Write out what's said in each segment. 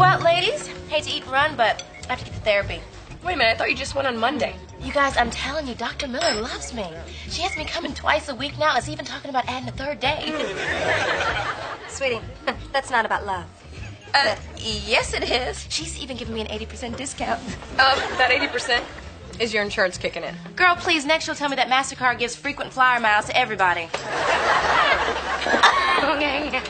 Well, ladies, hate to eat and run, but I have to get to therapy. Wait a minute, I thought you just went on Monday. You guys, I'm telling you, Dr. Miller loves me. She has me coming twice a week now. Is even talking about adding a third day. Sweetie, that's not about love. Yes, it is. She's even giving me an 80% discount. That 80% is your insurance kicking in. Girl, please, next you'll tell me that MasterCard gives frequent flyer miles to everybody. Okay.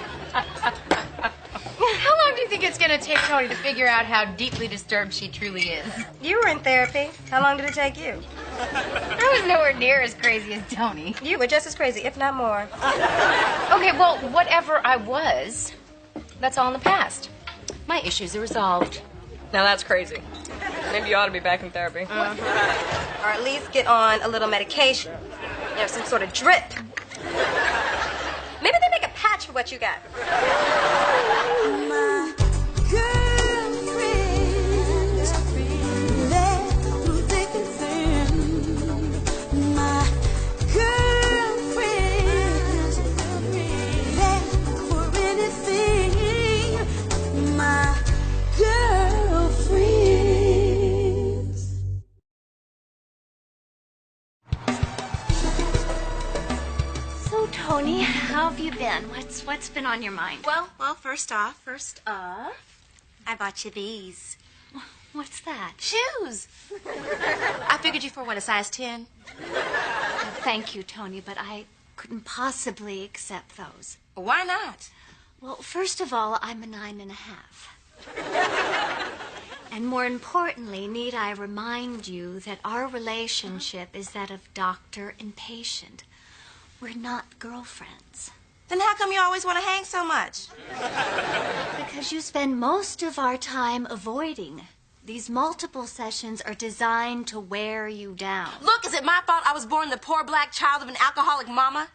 How long do you think it's going to take Tony to figure out how deeply disturbed she truly is? You were in therapy. How long did it take you? I was nowhere near as crazy as Tony. You were just as crazy, if not more. Okay, well, whatever I was, that's all in the past. My issues are resolved. Now that's crazy. Maybe you ought to be back in therapy. Or at least get on a little medication. You know, some sort of drip. Maybe they make a patch for what you got. My girlfriend, led through thick and thin. My girlfriend, led for anything. My girlfriend. So, Tony, how have you been? What's been on your mind? Well, first off, I bought you these. What's that? Shoes. I figured you for what, a size 10? Thank you, Tony, but I couldn't possibly accept those. Why not? Well, first of all, I'm a 9.5. And more importantly, need I remind you that our relationship is that of doctor and patient. We're not girlfriends. Then how come you always want to hang so much? Because you spend most of our time avoiding. These multiple sessions are designed to wear you down. Look, is it my fault I was born the poor black child of an alcoholic mama?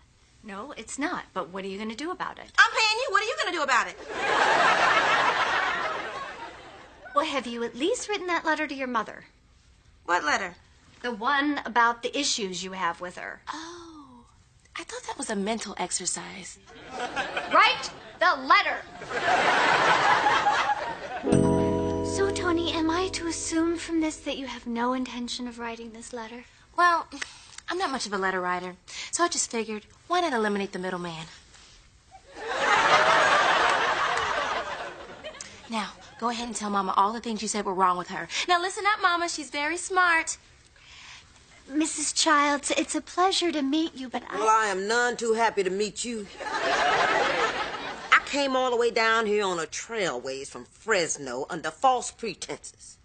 No, it's not. But what are you going to do about it? I'm paying you. What are you going to do about it? Well, have you at least written that letter to your mother? What letter? The one about the issues you have with her. Oh, I thought that was a mental exercise. Write the letter. So, Tony, am I to assume from this that you have no intention of writing this letter? Well, I'm not much of a letter writer, so I just figured, why not eliminate the middleman? Now, go ahead and tell Mama all the things you said were wrong with her. Now, listen up, Mama. She's very smart. Mrs. Childs, it's a pleasure to meet you, but Well, I am none too happy to meet you. I came all the way down here on a trailways from Fresno under false pretenses.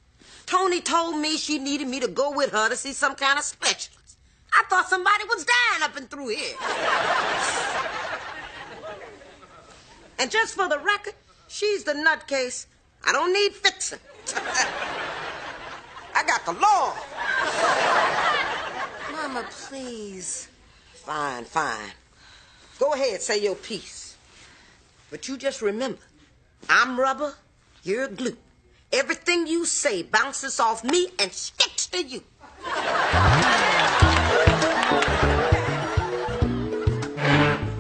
Tony told me she needed me to go with her to see some kind of specialist. I thought somebody was dying up and through here. And just for the record, she's the nutcase. I don't need fixing. I got the law. Mama, please. Fine. Go ahead, say your piece. But you just remember, I'm rubber, you're glue. Everything you say bounces off me and sticks to you.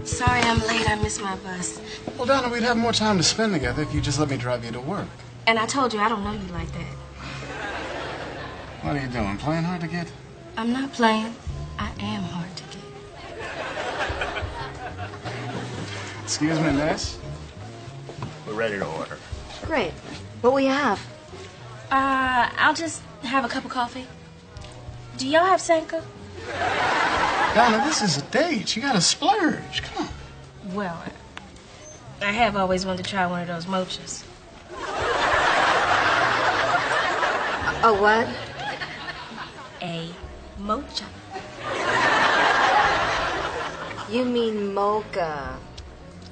Sorry I'm late. I missed my bus. Well, Donna, we'd have more time to spend together if you just let me drive you to work. And I told you I don't know you like that. What are you doing, playing hard to get? I'm not playing. I am hard to get. Excuse me, miss. We're ready to order. Great. What will you have? I'll just have a cup of coffee. Do y'all have Sanka? Donna, this is a date. You gotta splurge. Come on. Well, I have always wanted to try one of those mochas. A what? A mocha. You mean mocha.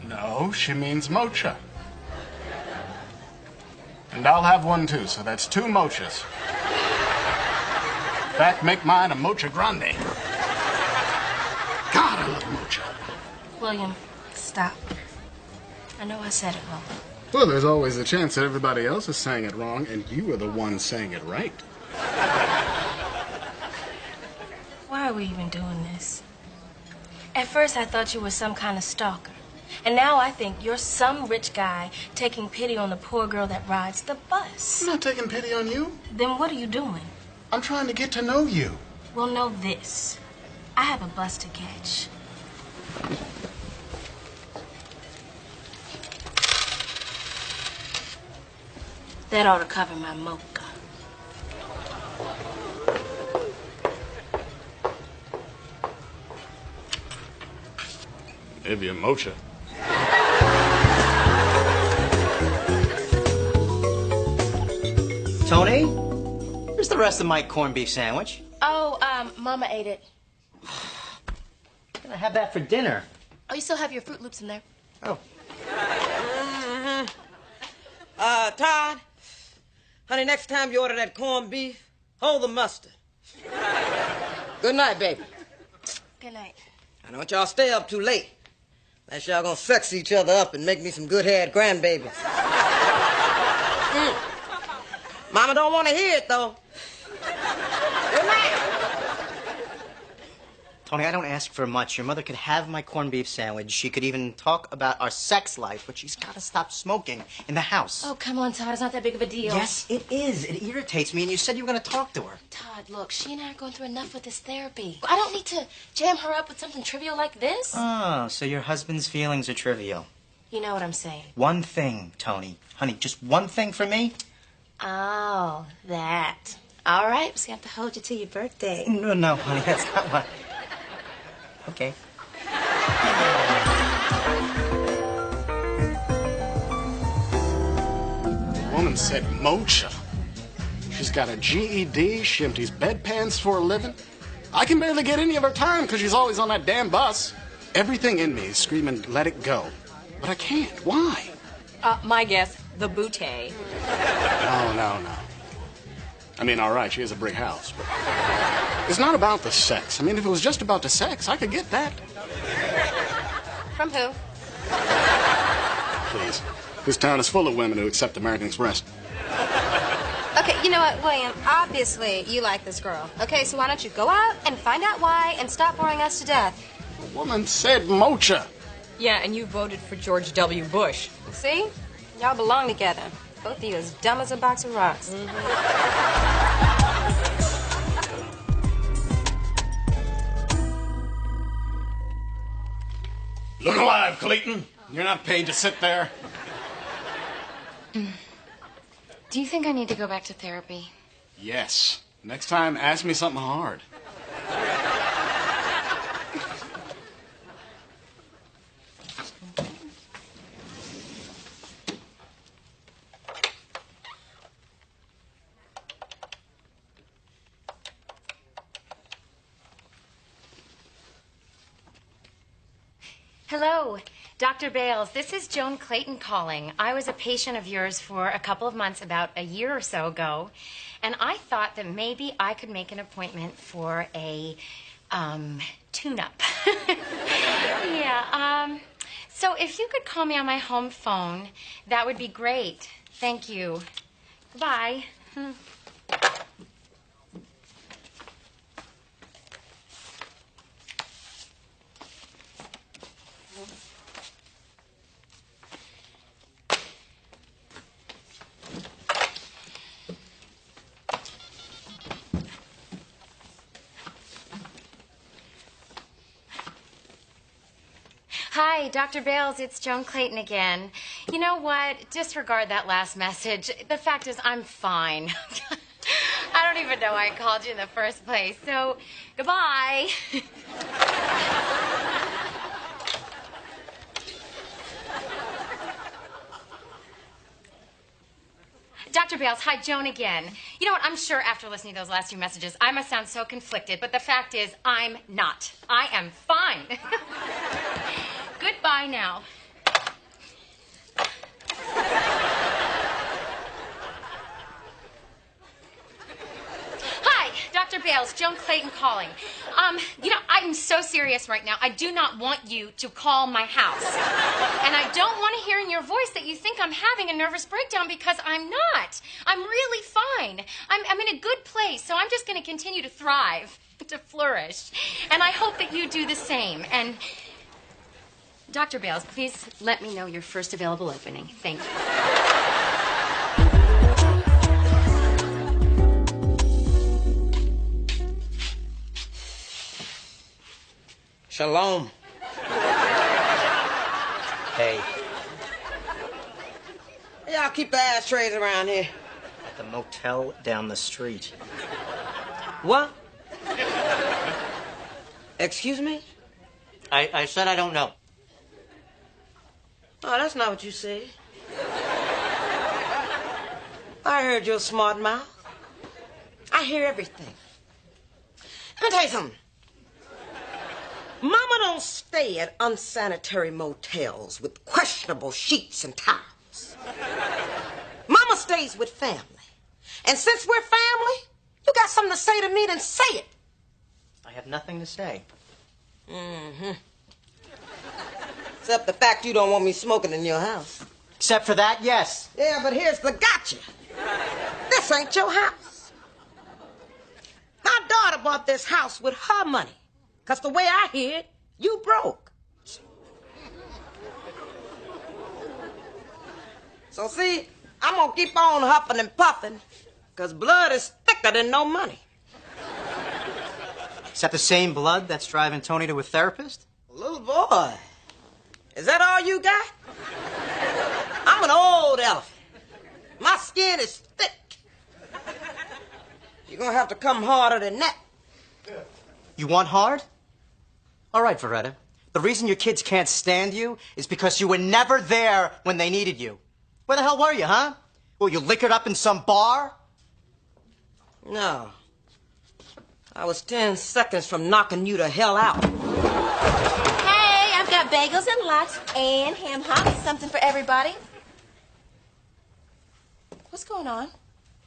No, she means mocha. And I'll have one too, so that's 2 mochas. In fact, make mine a mocha grande. God, I love mocha. William, stop. I know I said it wrong. Well, there's always a chance that everybody else is saying it wrong, and you are the one saying it right. Why are we even doing this? At first, I thought you were some kind of stalker. And now I think you're some rich guy taking pity on the poor girl that rides the bus. I'm not taking pity on you. Then what are you doing? I'm trying to get to know you. Well, know this. I have a bus to catch. That ought to cover my mocha. Maybe a mocha. Tony, where's the rest of my corned beef sandwich? Oh, Mama ate it. I'm gonna have that for dinner. Oh, you still have your Fruit Loops in there? Oh. Todd, honey, next time you order that corned beef, hold the mustard. Good night, baby. Good night. I don't want y'all stay up too late. Unless y'all gonna sex each other up and make me some good-haired grandbabies. Mama don't want to hear it, though. Good night. Tony, I don't ask for much. Your mother could have my corned beef sandwich. She could even talk about our sex life, but she's got to stop smoking in the house. Oh, come on, Todd. It's not that big of a deal. Yes, it is. It irritates me, and you said you were going to talk to her. Todd, look, she and I are going through enough with this therapy. I don't need to jam her up with something trivial like this. Oh, so your husband's feelings are trivial. You know what I'm saying. One thing, Tony. Honey, just one thing for me? Oh, that. All right, so you have to hold you till your birthday. No, honey, that's not what... Okay. The woman said mocha. She's got a GED. She empties bedpans for a living. I can barely get any of her time because she's always on that damn bus. Everything in me is screaming, let it go. But I can't. Why? My guess, the bootay. No. I mean, all right, she has a brick house, but it's not about the sex. I mean, if it was just about the sex, I could get that. From who? Please. This town is full of women who accept American Express. Okay, you know what, William? Obviously, you like this girl. Okay, so why don't you go out and find out why and stop boring us to death? The woman said mocha. Yeah, and you voted for George W. Bush. See? Y'all belong together. Both of you as dumb as a box of rocks. Look alive, Clayton. You're not paid to sit there. Do you think I need to go back to therapy? Yes. Next time, ask me something hard. Hello, Dr. Bales. This is Joan Clayton calling. I was a patient of yours for a couple of months about a year or so ago, and I thought that maybe I could make an appointment for a tune-up. Yeah, so if you could call me on my home phone, that would be great. Thank you. Goodbye. Hi, Dr. Bales, it's Joan Clayton again. You know what? Disregard that last message. The fact is, I'm fine. I don't even know why I called you in the first place. So, goodbye. Dr. Bales, hi, Joan again. You know what? I'm sure after listening to those last few messages, I must sound so conflicted, but the fact is, I'm not. I am fine. Goodbye now. Hi, Dr. Bales, Joan Clayton calling. You know, I'm so serious right now. I do not want you to call my house. And I don't want to hear in your voice that you think I'm having a nervous breakdown, because I'm not. I'm really fine. I'm in a good place, so I'm just going to continue to thrive, to flourish. And I hope that you do the same. And Dr. Bales, please let me know your first available opening. Thank you. Shalom. Hey, Y'all keep the ashtrays around here. the motel down the street. What? Excuse me? I said I don't know. Oh, that's not what you said. I heard your smart mouth. I hear everything. Let me tell you something. Mama don't stay at unsanitary motels with questionable sheets and towels. Mama stays with family. And since we're family, you got something to say to me, then say it. I have nothing to say. Mm-hmm. Except the fact you don't want me smoking in your house. Except for that, yes. Yeah, but here's the gotcha. This ain't your house. My daughter bought this house with her money. Because the way I hear it, you broke. So see, I'm going to keep on huffing and puffing. Because blood is thicker than no money. Is that the same blood that's driving Tony to a therapist? Little boy, is that all you got? I'm an old elephant. My skin is thick. You're gonna have to come harder than that. You want hard? All right, Veretta. The reason your kids can't stand you is because you were never there when they needed you. Where the hell were you, huh? Well, you liquored up in some bar? No. I was 10 seconds from knocking you the hell out. Hey, I've got bagels and lox and ham hocks. Something for everybody. What's going on?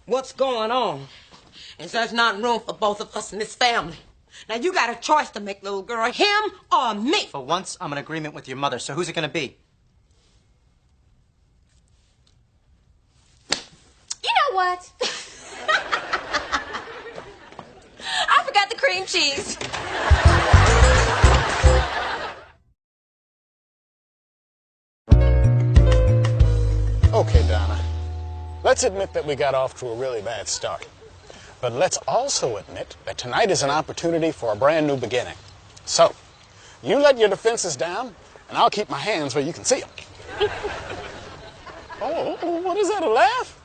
What's going on is there's not room for both of us in this family. Now, you got a choice to make, little girl. Him or me. For once, I'm in agreement with your mother, so who's it gonna be? You know what? I forgot the cream cheese. Okay, Donna. Let's admit that we got off to a really bad start. But let's also admit that tonight is an opportunity for a brand new beginning. So, you let your defenses down, and I'll keep my hands where you can see them. Oh, what is that, a laugh?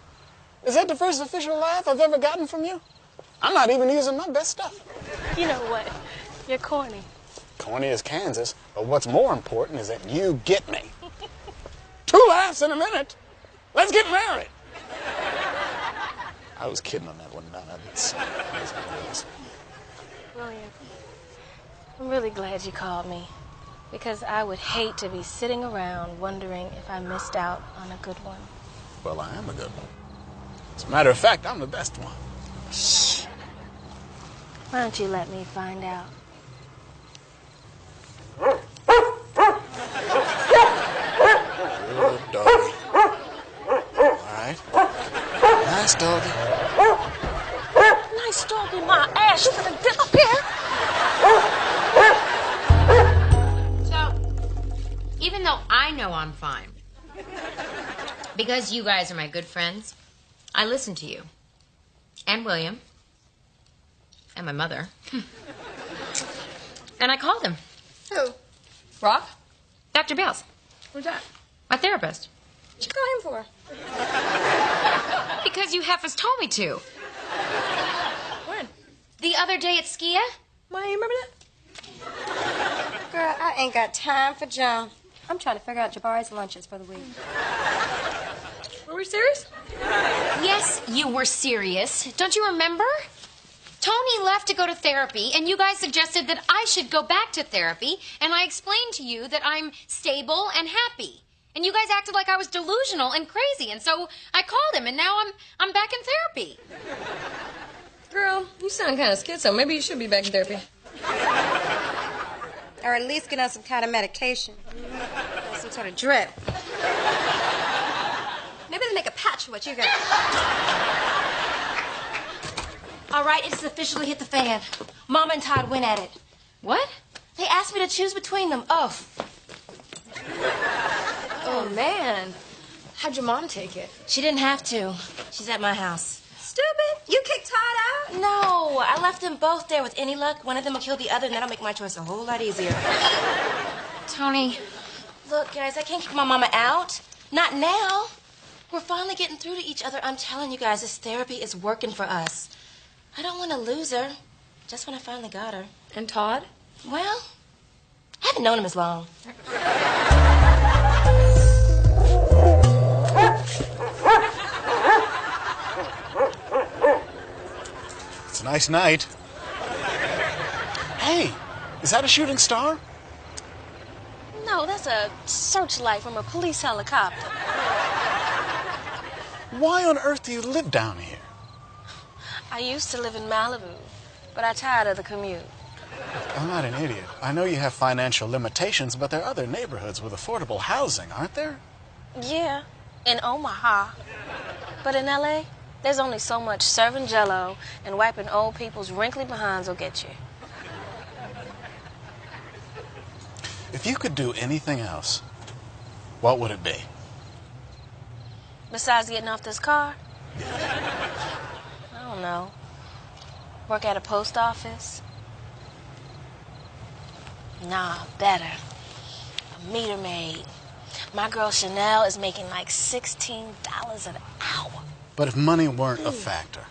Is that the first official laugh I've ever gotten from you? I'm not even using my best stuff. You know what? You're corny. Corny as Kansas, but what's more important is that you get me. 2 laughs in a minute. Let's get married. I was kidding on that one, Donna. William, I'm really glad you called me. Because I would hate to be sitting around wondering if I missed out on a good one. Well, I am a good one. As a matter of fact, I'm the best one. Shh. Why don't you let me find out? Good doggy. All right. Nice doggy. Nice dog in my ass. You gonna get up here? So, even though I know I'm fine, because you guys are my good friends, I listen to you. And William. And my mother. And I called him. Who? Rock? Dr. Bales. Who's that? My therapist. What'd you call him for? Because you heifers told me to. When? The other day at Skia. Ma, you remember that? Girl, I ain't got time for John. I'm trying to figure out Jabari's lunches for the week. Were we serious? Yes, you were serious. Don't you remember? Tony left to go to therapy, and you guys suggested that I should go back to therapy, and I explained to you that I'm stable and happy. And you guys acted like I was delusional and crazy, and so I called him, and now I'm back in therapy. Girl, you sound kind of schizo. Maybe you should be back in therapy. Or at least get on some kind of medication. Or some sort of drip. Maybe they make a patch for what you got. All right, it's officially hit the fan. Mama and Todd went at it. What? They asked me to choose between them. Oh. Oh, man. How'd your mom take it? She didn't have to. She's at my house. Stupid. You kicked Todd out? No, I left them both there. With any luck, one of them will kill the other, and that'll make my choice a whole lot easier. Tony. Look, guys, I can't kick my mama out. Not now. We're finally getting through to each other. I'm telling you guys, this therapy is working for us. I don't want to lose her. Just when I finally got her. And Todd? Well, I haven't known him as long. It's a nice night. Hey, is that a shooting star? No, that's a searchlight from a police helicopter. Why on earth do you live down here? I used to live in Malibu, but I tired of the commute. I'm not an idiot. I know you have financial limitations, but there are other neighborhoods with affordable housing, aren't there? Yeah, in Omaha. But in L.A., there's only so much serving Jell-O and wiping old people's wrinkly behinds will get you. If you could do anything else, what would it be? Besides getting off this car? I don't know. Work at a post office? Nah, better. A meter maid. My girl Chanel is making like $16 an hour. But if money weren't a factor?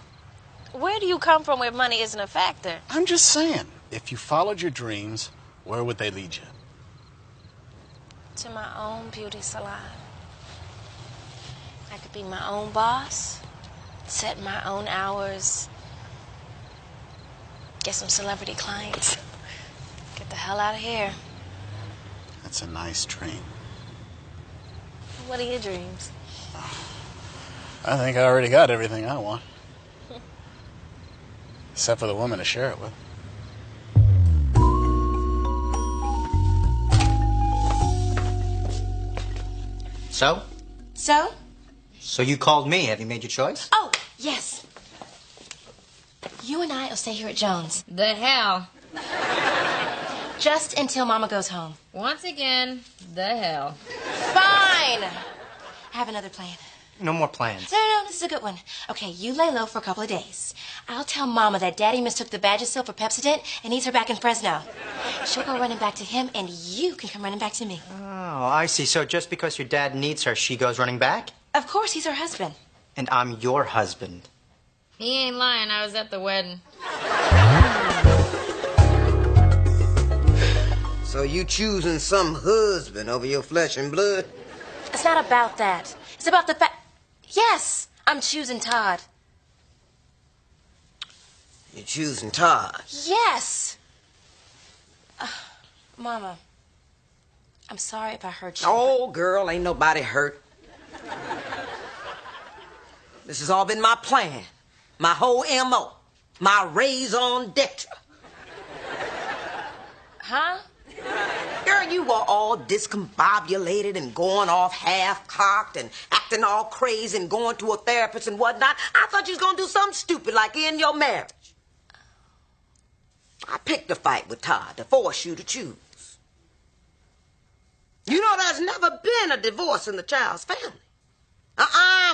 Where do you come from where money isn't a factor? I'm just saying, if you followed your dreams, where would they lead you? To my own beauty salon. I could be my own boss, set my own hours, get some celebrity clients, get the hell out of here. That's a nice dream. What are your dreams? I think I already got everything I want. Except for the woman to share it with. So? So? So you called me. Have you made your choice? Oh, yes. You and I will stay here at Jones. The hell. Just until Mama goes home. Once again, the hell. Fine. I have another plan. No more plans. No, this is a good one. Okay, you lay low for a couple of days. I'll tell Mama that Daddy mistook the Vagisil for Pepsodent and needs her back in Fresno. She'll go running back to him, and you can come running back to me. Oh, I see. So just because your dad needs her, she goes running back? Of course, he's her husband. And I'm your husband. He ain't lying. I was at the wedding. So you choosing some husband over your flesh and blood? It's not about that. It's about the fact... Yes, I'm choosing Todd. You're choosing Todd? Yes. Mama, I'm sorry if I hurt you. Oh, girl, ain't nobody hurt. This has all been my plan. My whole M.O. My raison d'etre. Huh? Girl, you were all discombobulated and going off half-cocked and acting all crazy and going to a therapist and whatnot. I thought you was going to do something stupid like end your marriage. I picked a fight with Todd to force you to choose. You know, there's never been a divorce in the child's family.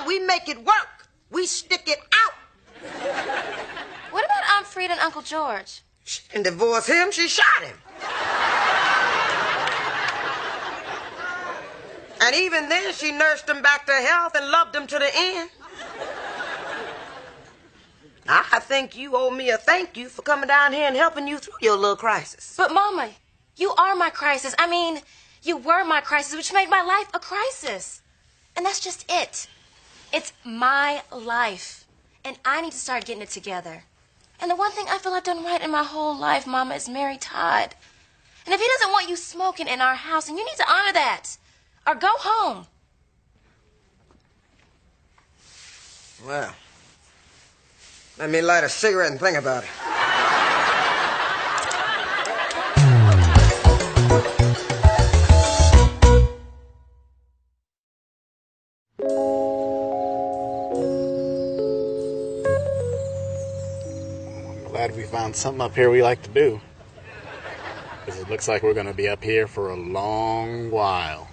We make it work. We stick it out. What about Aunt Frida and Uncle George? She didn't divorce him, she shot him. And even then, she nursed him back to health and loved him to the end. I think you owe me a thank you for coming down here and helping you through your little crisis. But, Mama, you are my crisis. I mean, you were my crisis, which made my life a crisis. And that's just it. It's my life. And I need to start getting it together. And the one thing I feel I've done right in my whole life, Mama, is marry Todd. And if he doesn't want you smoking in our house, then you need to honor that. Or go home. Well, let me light a cigarette and think about it. I'm glad we found something up here we like to do. Because it looks like we're going to be up here for a long while.